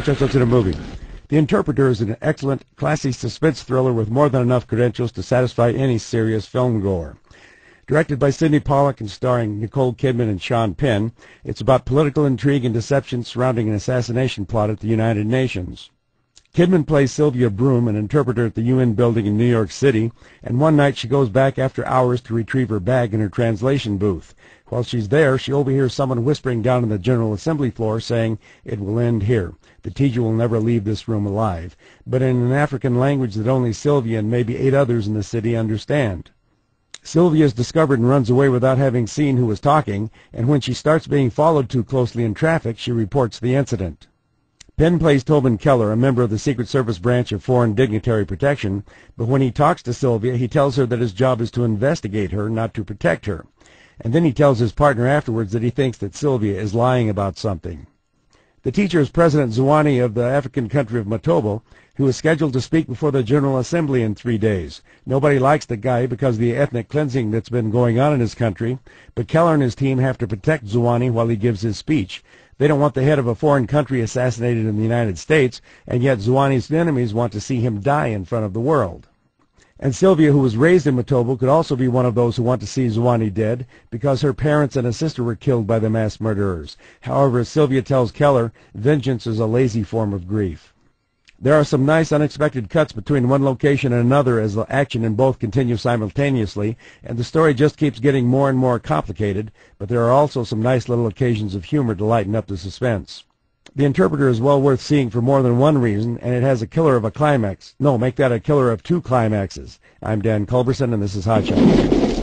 Watch us to the movie. The Interpreter is an excellent, classy suspense thriller with more than enough credentials to satisfy any serious film-goer. Directed by Sydney Pollack and starring Nicole, Kidman, and Penn, it's about political intrigue and deception surrounding an assassination plot at the United Nations. Kidman plays Silvia Broome, an interpreter at the UN building in New York City, and one night she goes back after hours to retrieve her bag in her translation booth. While she's there, she overhears someone whispering down on the General Assembly floor saying, "It will end here. The teacher will never leave this room alive," but in an African language that only Silvia and maybe 8 others in the city understand. Silvia is discovered and runs away without having seen who was talking, and when she starts being followed too closely in traffic, she reports the incident. Penn plays Tobin Keller, a member of the Secret Service branch of Foreign Dignitary Protection, but when he talks to Silvia, he tells her that his job is to investigate her, not to protect her. And then he tells his partner afterwards that he thinks that Silvia is lying about something. The teacher is President Zwane of the African country of Matobo, who is scheduled to speak before the General Assembly in 3 days. Nobody likes the guy because of the ethnic cleansing that's been going on in his country, but Keller and his team have to protect Zwane while he gives his speech. They don't want the head of a foreign country assassinated in the United States, and yet Zwane's enemies want to see him die in front of the world. And Silvia, who was raised in Matobo, could also be one of those who want to see Zwane dead because her parents and a sister were killed by the mass murderers. However, as Silvia tells Keller, vengeance is a lazy form of grief. There are some nice unexpected cuts between one location and another as the action in both continue simultaneously, and the story just keeps getting more and more complicated, but there are also some nice little occasions of humor to lighten up the suspense. The Interpreter is well worth seeing for more than one reason, and it has a killer of a climax. No, make that a killer of 2 climaxes. I'm Dan Culberson, and this is Hot Shot.